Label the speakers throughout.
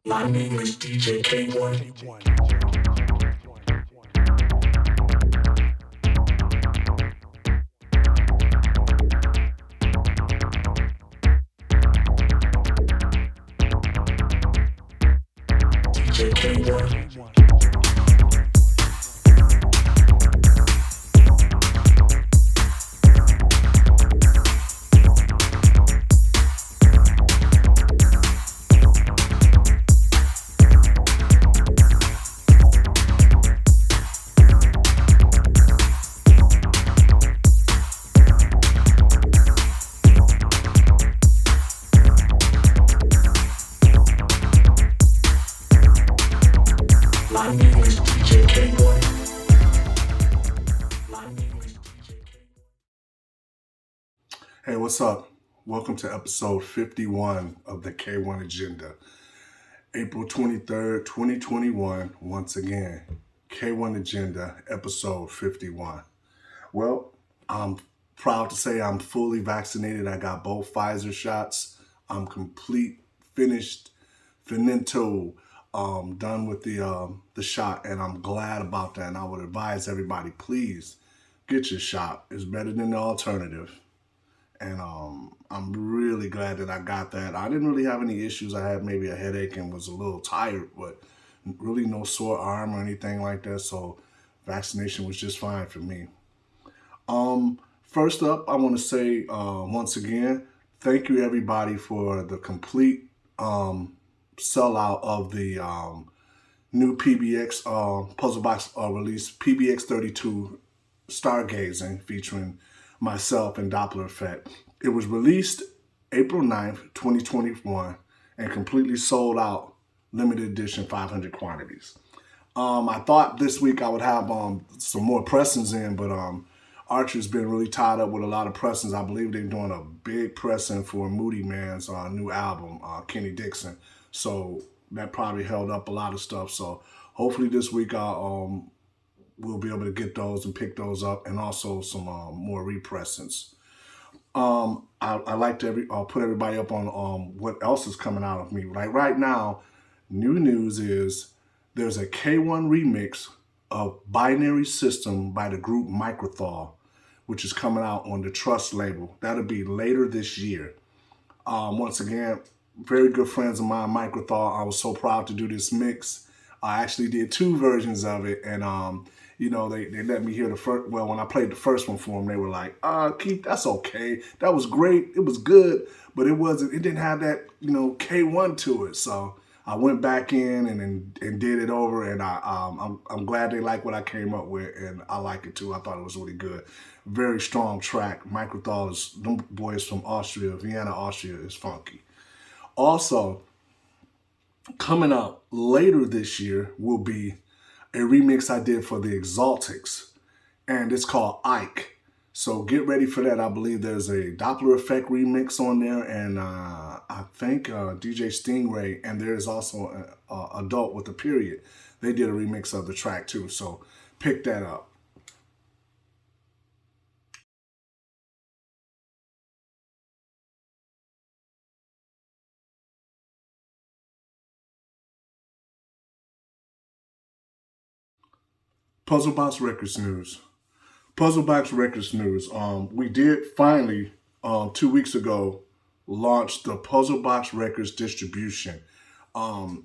Speaker 1: My name is DJ K-1. DJ K-1. My name is DJ K-1. My name is DJ K-1.
Speaker 2: Hey, what's up? Welcome to episode 51 of the K-1 Agenda. April 23rd, 2021, once again, K-1 Agenda, episode 51. Well, I'm proud to say I'm fully vaccinated. I got both Pfizer shots. I'm complete, finished, finito, done with the shot, and I'm glad about that. And I would advise everybody, please get your shot. It's better than the alternative. And I'm really glad that I got that. I didn't really have any issues. I had maybe a headache and was a little tired, but really no sore arm or anything like that. So vaccination was just fine for me. First up, I want to say once again, thank you everybody for the complete sellout of the new PBX Puzzlebox release, PBX 32 Stargazing, featuring myself and Dopplereffekt. It was released April 9th, 2021, and completely sold out, limited edition 500 quantities. I thought this week I would have some more pressings in, but Archer's been really tied up with a lot of pressings. I believe they're doing a big pressing for Moody Man's new album, Kenny Dixon. So that probably held up a lot of stuff. So hopefully this week we'll be able to get those and pick those up, and also some more repressings. I like to put everybody up on what else is coming out of me. Like right now, new news is there's a K-1 remix of Binary System by the group Microthol, which is coming out on the Trust label. That'll be later this year. Once again, very good friends of mine, Microthol. I was so proud to do this mix. I actually did two versions of it, and they let me hear the first. Well, when I played the first one for them, they were like, Keith, that's okay. That was great. It was good, but it didn't have that, K1 to it. So I went back in and did it over, and I'm glad they like what I came up with, and I like it too. I thought it was really good. Very strong track. Microthol is, them boys from Austria, Vienna, Austria, is funky. Also, coming out later this year will be a remix I did for the Exaltics, and it's called Eicht. So get ready for that. I believe there's a Dopplereffekt remix on there, and I think DJ Stingray, and there's also an Adult with a Period. They did a remix of the track too, so pick that up. Puzzlebox Records news. Puzzlebox Records news. We did finally 2 weeks ago launch the Puzzlebox Records distribution. I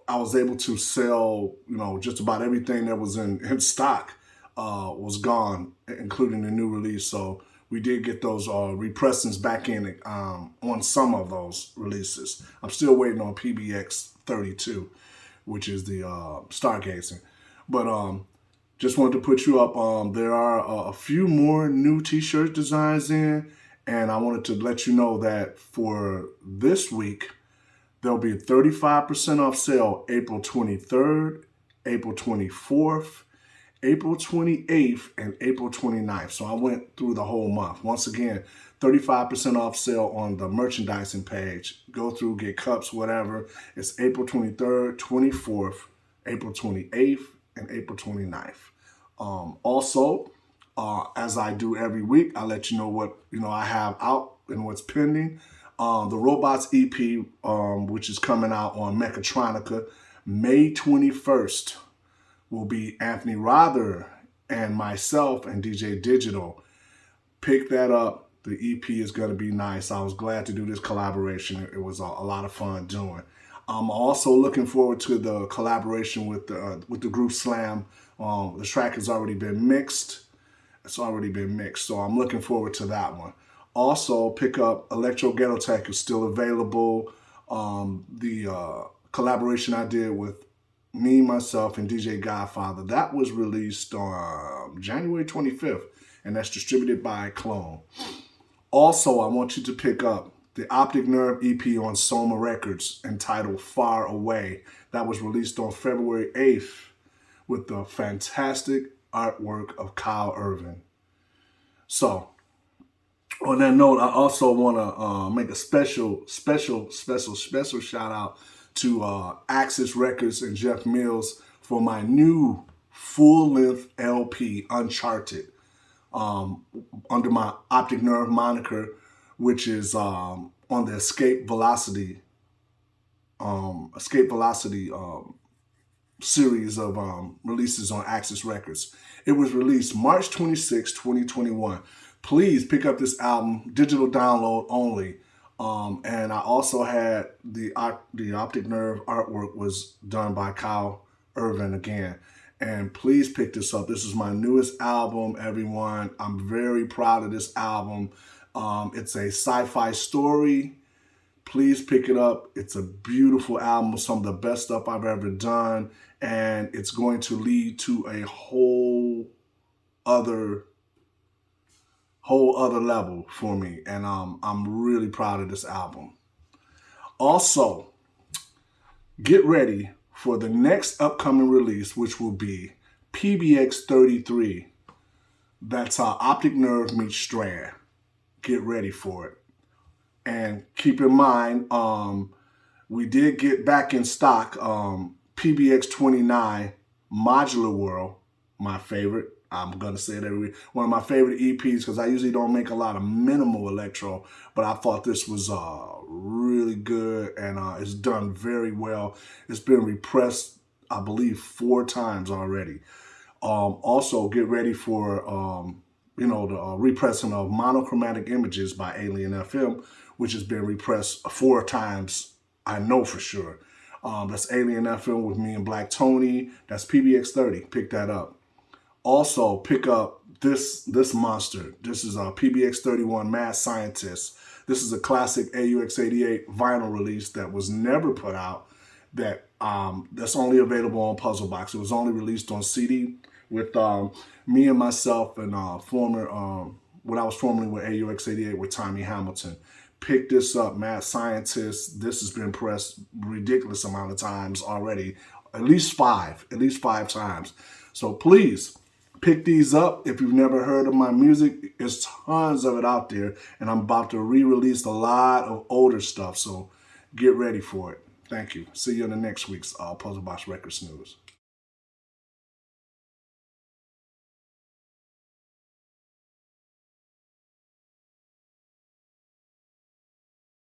Speaker 2: was able to sell, just about everything that was in stock was gone, including the new release. So we did get those repressings back in on some of those releases. I'm still waiting on PBX 32, which is the Stargazing. But just wanted to put you up. There are a few more new t-shirt designs in, and I wanted to let you know that for this week, there'll be a 35% off sale April 23rd, April 24th, April 28th, and April 29th. So I went through the whole month. Once again, 35% off sale on the merchandising page. Go through, get cups, whatever. It's April 23rd, 24th, April 28th, and April 29th. Also, as I do every week, I let you know what I have out and what's pending. The Robots EP, which is coming out on Mechatronica, May 21st, will be Anthony Rother and myself and DJ Digital. Pick that up. The EP is going to be nice. I was glad to do this collaboration. It was a lot of fun doing. I'm also looking forward to the collaboration with the group Slam. The track has already been mixed. It's already been mixed, so I'm looking forward to that one. Also, pick up Electro Ghetto Tech is still available. The collaboration I did with me, myself, and DJ Godfather, that was released on January 25th, and that's distributed by Clone. Also, I want you to pick up the Optic Nerve EP on Soma Records entitled Far Away. That was released on February 8th with the fantastic artwork of Kyle Irvine. So, on that note, I also want to make a special shout out to Axis Records and Jeff Mills for my new full-length LP, Uncharted, under my Optic Nerve moniker, which is on the Escape Velocity series of releases on Axis Records. It was released March 26, 2021. Please pick up this album, digital download only. And I also had the Optic Nerve artwork was done by Kyle Irvine again. And please pick this up. This is my newest album, everyone. I'm very proud of this album. It's a sci-fi story. Please pick it up. It's a beautiful album, some of the best stuff I've ever done. And it's going to lead to a whole other level for me. And I'm really proud of this album. Also, get ready for the next upcoming release, which will be PBX 33. That's our Optic Nerve meets Strand. Get ready for it. And keep in mind, we did get back in stock PBX 29 Modular World, my favorite. I'm going to say that one of my favorite EPs because I usually don't make a lot of minimal electro, but I thought this was really good and it's done very well. It's been repressed, I believe, 4 times already. Also, get ready for, the repressing of Monochromatic Images by Alien FM, which has been repressed 4 times, I know for sure. That's Alien FM with me and Black Tony. That's PBX 30. Pick that up. Also, pick up this monster. This is a PBX 31 Mad Scientist. This is a classic AUX88 vinyl release that was never put out. That's only available on Puzzlebox. It was only released on CD with me and myself and when I was formerly with AUX88 with Tommy Hamilton. Pick this up, Mad Scientist. This has been pressed ridiculous amount of times already, at least five times. So please pick these up. If you've never heard of my music, there's tons of it out there, and I'm about to re-release a lot of older stuff, so get ready for it. Thank you. See you in the next week's Puzzlebox Records News.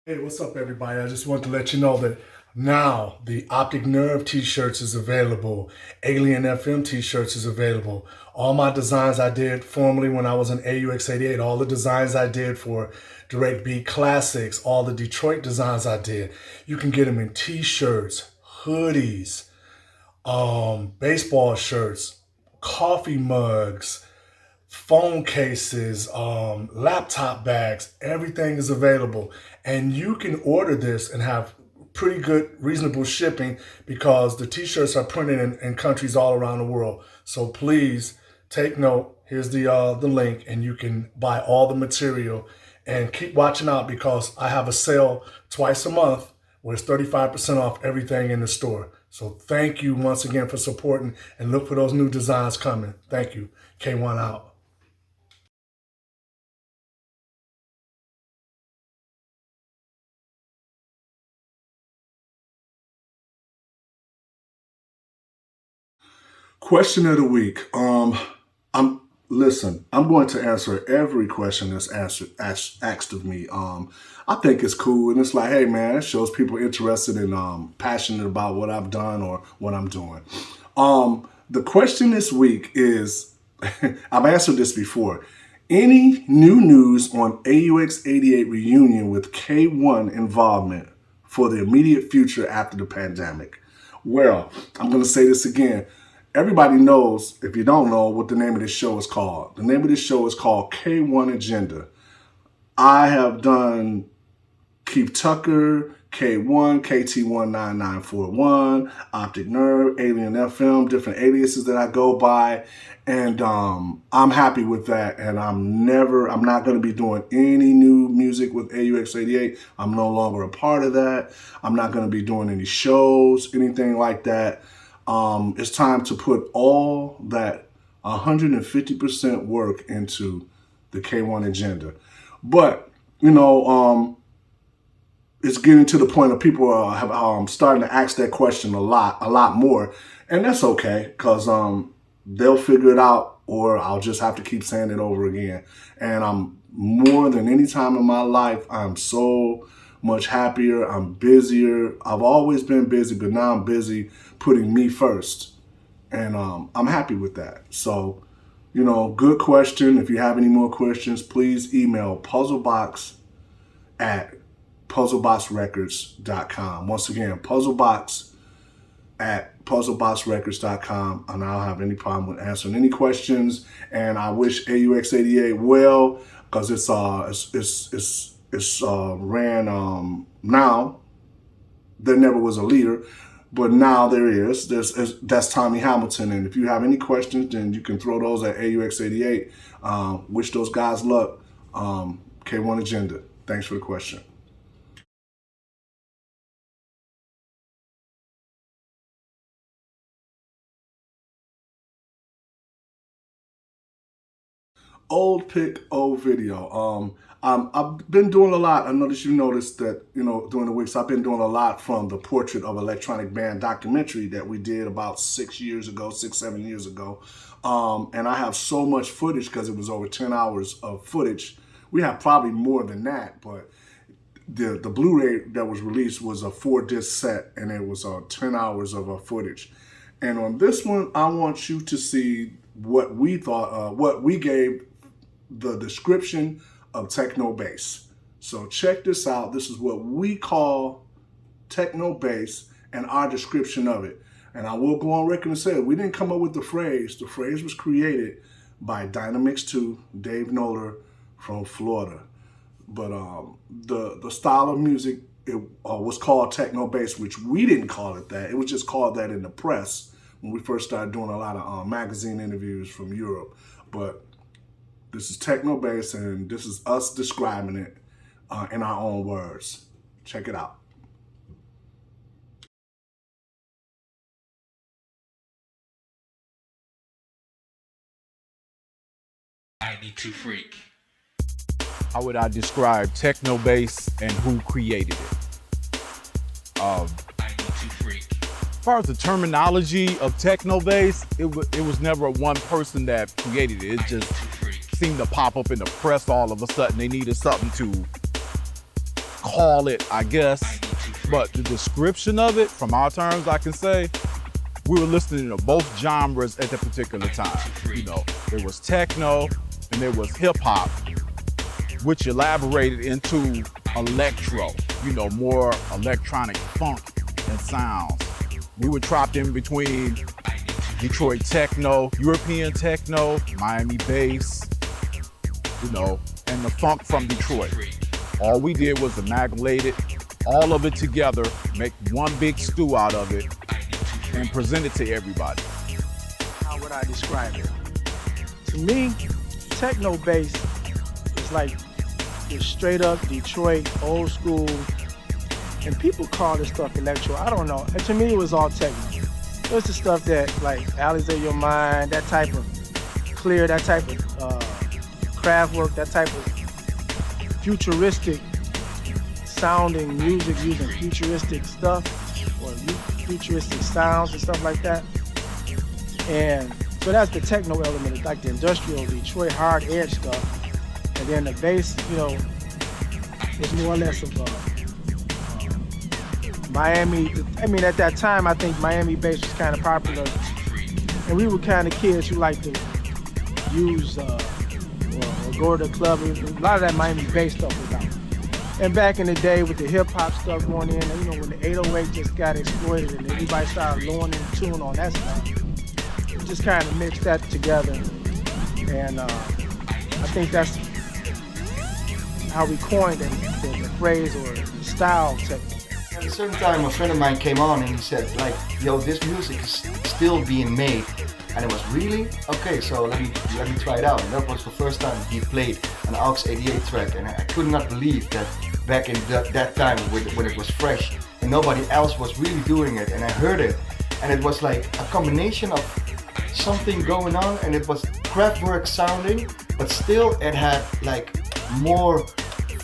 Speaker 2: Hey, what's up, everybody? I just want to let you know that now the Optic Nerve t-shirts is available. Alien FM t-shirts is available. All my designs I did formerly when I was in AUX88, all the designs I did for Direct Beat Classics, all the Detroit designs I did, you can get them in t-shirts, hoodies, baseball shirts, coffee mugs, phone cases, laptop bags, everything is available. And you can order this and have pretty good, reasonable shipping because the t-shirts are printed in countries all around the world. So please take note. Here's the link, and you can buy all the material. And keep watching out because I have a sale twice a month where it's 35% off everything in the store. So thank you once again for supporting, and look for those new designs coming. Thank you. K-1 out. Question of the week. Listen, I'm going to answer every question that's asked of me. I think it's cool, and it's like, hey man, it shows people interested and passionate about what I've done or what I'm doing. The question this week is, I've answered this before. Any new news on AUX 88 reunion with K-1 involvement for the immediate future after the pandemic? Well, I'm going to say this again. Everybody knows, if you don't know, what the name of this show is called. The name of this show is called K-1 Agenda. I have done Keith Tucker, K-1, KT19941, Optic Nerve, Alien FM, different aliases that I go by. And I'm happy with that. And I'm not going to be doing any new music with AUX88. I'm no longer a part of that. I'm not going to be doing any shows, anything like that. It's time to put all that 150% work into the K-1 agenda. But, it's getting to the point of people are starting to ask that question a lot more. And that's okay, because they'll figure it out, or I'll just have to keep saying it over again. And I'm more than any time in my life, I'm so much happier. I'm busier. I've always been busy, but now I'm busy putting me first. And I'm happy with that. So, good question. If you have any more questions, please email puzzlebox@puzzleboxrecords.com. Once again, puzzlebox@puzzleboxrecords.com. And I don't have any problem with answering any questions. And I wish AUX88 well, because it's ran now. There never was a leader, but now there is. That's Tommy Hamilton. And if you have any questions, then you can throw those at AUX88. Wish those guys luck. K-1 Agenda. Thanks for the question. Old pick, old video. I've been doing a lot. I noticed you noticed that, during the weeks, I've been doing a lot from the Portrait of Electronic Band documentary that we did about 7 years ago. And I have so much footage because it was over 10 hours of footage. We have probably more than that, but the Blu-ray that was released was a 4-disc set, and it was 10 hours of footage. And on this one, I want you to see what we thought, what we gave the description of Techno Base. So check this out. This is what we call Techno Base and our description of it. And I will go on record and say, we didn't come up with the phrase. The phrase was created by Dynamix 2, Dave Noller from Florida. But the style of music, it was called Techno Base, which we didn't call it that. It was just called that in the press when we first started doing a lot of magazine interviews from Europe. But this is Techno Base, and this is us describing it in our own words. Check it out.
Speaker 3: I need to freak.
Speaker 4: How would I describe Techno Base and who created it?
Speaker 3: I need to freak.
Speaker 4: As far as the terminology of Techno Base, it was never one person that created it. It just seemed to pop up in the press all of a sudden. They needed something to call it, I guess. But the description of it, from our terms, I can say, we were listening to both genres at that particular time. There was techno and there was hip hop, which elaborated into electro, more electronic funk and sounds. We were trapped in between Detroit techno, European techno, Miami bass, and the funk from Detroit. All we did was amalgamate it, all of it together, make one big stew out of it, and present it to everybody.
Speaker 5: How would I describe it? To me, techno bass is like just straight up Detroit, old school, and people call this stuff electro. I don't know. And to me, it was all techno. It was the stuff that, like, Alleys of Your Mind, that type of clear, that type of craft work, that type of futuristic sounding music using futuristic stuff or futuristic sounds and stuff like that. And So that's the techno element. It's like the industrial Detroit hard edge stuff. And then the bass, you know, is more or less of Miami. I mean, at that time, I think Miami bass was kind of popular. And we were kind of kids who liked to use or go to the club. A lot of that Miami bass stuff was out. And back in the day with the hip hop stuff going in, and, you know, when the 808 just got exploited and everybody started lowering in tune on that stuff, we just kind of mixed that together. And I think that's how we coined the phrase or the style technique.
Speaker 6: At a certain time, a friend of mine came on and he said, like, yo, this music is still being made. And it was really? Okay, so let me try it out. And that was the first time he played an aux 88 track. And I could not believe that back in that time when it was fresh and nobody else was really doing it. And I heard it. And it was like a combination of something going on, and it was Kraftwerk sounding, but still it had like more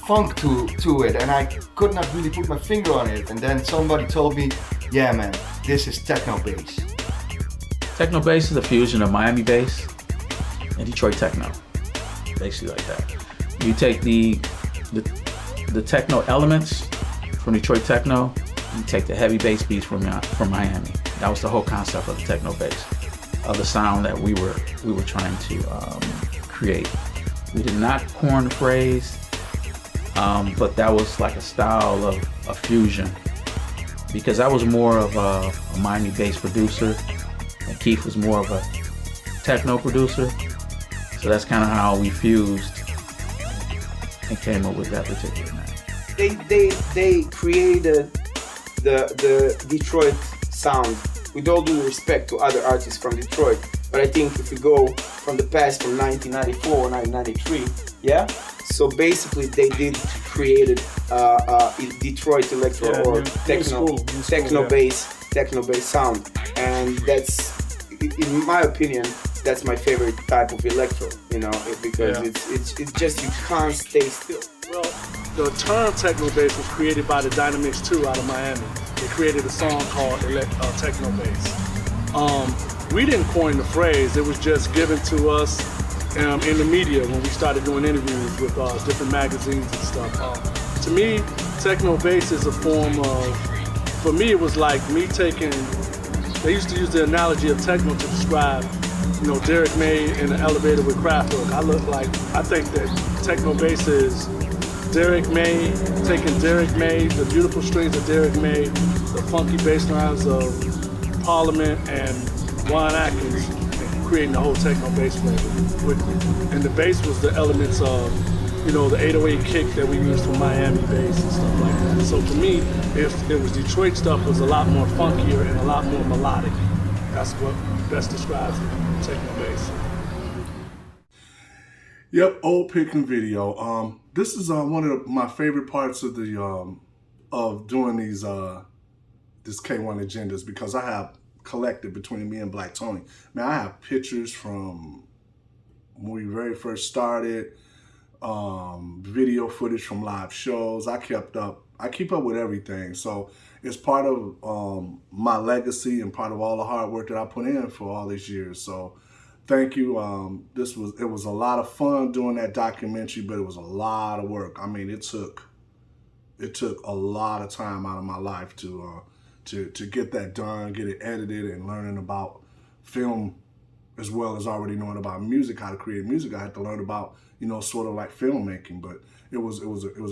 Speaker 6: funk to it, and I could not really put my finger on it. And then somebody told me, yeah man, this is techno bass.
Speaker 7: Techno bass is a fusion of Miami bass and Detroit techno, basically like that. You take the techno elements from Detroit techno, you take the heavy bass beats from Miami. That was the whole concept of the techno bass, of the sound that we were trying to create. We did not coin the phrase, but that was like a style of fusion, because I was more of a Miami bass producer and Keith was more of a techno producer. So that's kind of how we fused and came up with that particular name.
Speaker 8: They created the Detroit sound, with all due respect to other artists from Detroit. But I think if we go from the past, from 1994, 1993, yeah? So basically they did created Detroit Electro or techno bass sound. And that's, in my opinion, that's my favorite type of electro, you know, because it's just, you can't stay still.
Speaker 9: Well, the term techno bass was created by the Dynamics 2 out of Miami. They created a song called Techno Base. We didn't coin the phrase, it was just given to us in the media when we started doing interviews with different magazines and stuff. To me, Techno Base is a form of, for me it was like me taking, they used to use the analogy of techno to describe, you know, Derek May in the elevator with Kraftwerk. I think that Techno Base is Derek May, taking Derek May, the beautiful strings of Derek May, the funky bass lines of Parliament and Juan Atkins, and creating the whole techno bass flavor with it. And the bass was the elements of, you know, the 808 kick that we used from Miami bass and stuff like that. So for me, if it was Detroit stuff, was a lot more funkier and a lot more melodic. That's what best describes techno bass.
Speaker 2: Yep, old picking video. This is one of my favorite parts of the of doing these this K-1 agendas, because I have collected between me and Black Tony. Man, I have pictures from when we very first started, video footage from live shows. I keep up with everything. So it's part of my legacy and part of all the hard work that I put in for all these years. So thank you. It was a lot of fun doing that documentary, but it was a lot of work. I mean, it took a lot of time out of my life to get that done, get it edited, and learning about film as well as already knowing about music, how to create music. I had to learn about, you know, sort of like filmmaking. But it was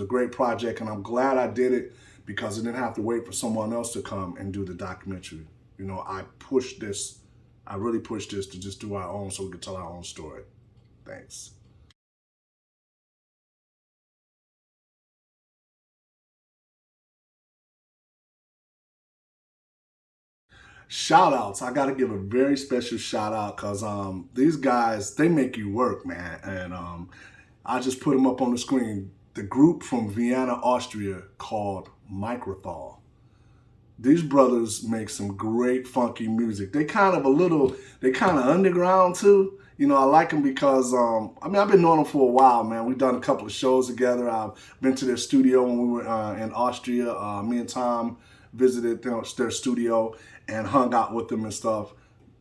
Speaker 2: a great project, and I'm glad I did it, because I didn't have to wait for someone else to come and do the documentary. You know, I really pushed this to just do our own, so we could tell our own story. Thanks. Shoutouts. I got to give a very special shout out, because these guys, they make you work, man. And I just put them up on the screen. The group from Vienna, Austria, called Microthol. These brothers make some great funky music. They kind of underground too. You know, I like them because, I mean, I've been knowing them for a while, man. We've done a couple of shows together. I've been to their studio when we were in Austria. Me and Tom visited their studio and hung out with them and stuff.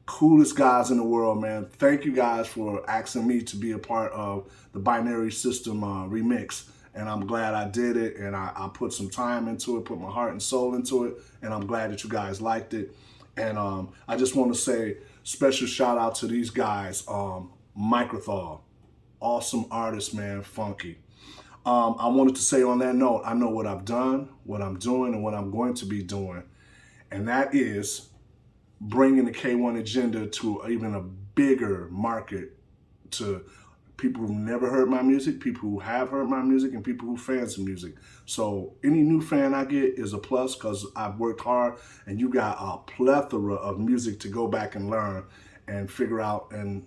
Speaker 2: coolest guys in the world, man. Thank you guys for asking me to be a part of the Binary System remix. And I'm glad I did it, and I put some time into it, put my heart and soul into it, and I'm glad that you guys liked it. And I just want to say special shout out to these guys, Microthol, awesome artist, man, funky. I wanted to say on that note, I know what I've done, what I'm doing, and what I'm going to be doing, and that is bringing the K-1 agenda to even a bigger market, to people who never heard my music, people who have heard my music, and people who fans of music. So any new fan I get is a plus, because I've worked hard, and you got a plethora of music to go back and learn and figure out, and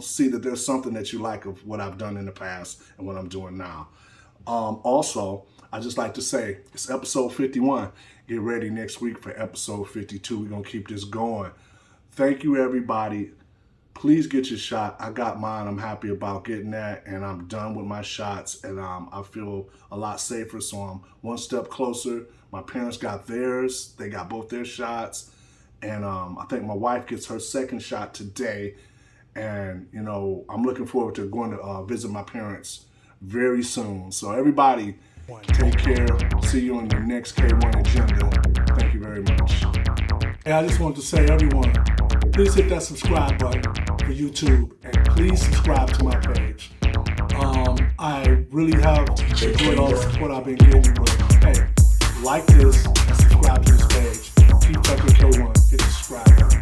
Speaker 2: see that there's something that you like of what I've done in the past and what I'm doing now. Also, I just like to say, it's episode 51. Get ready next week for episode 52. We're going to keep this going. Thank you, everybody. Please get your shot. I got mine. I'm happy about getting that, and I'm done with my shots, and I feel a lot safer, so I'm one step closer. My parents got theirs. They got both their shots, and I think my wife gets her second shot today, and, I'm looking forward to going to visit my parents very soon. So everybody, take care. See you in the next K-1 agenda. Thank you very much. Hey, I just wanted to say, everyone, please hit that subscribe button for YouTube, and please subscribe to my page. I really have enjoyed all the support I've been getting, but hey, like this and subscribe to this page. Keep checking K-1. Hit the subscribe button.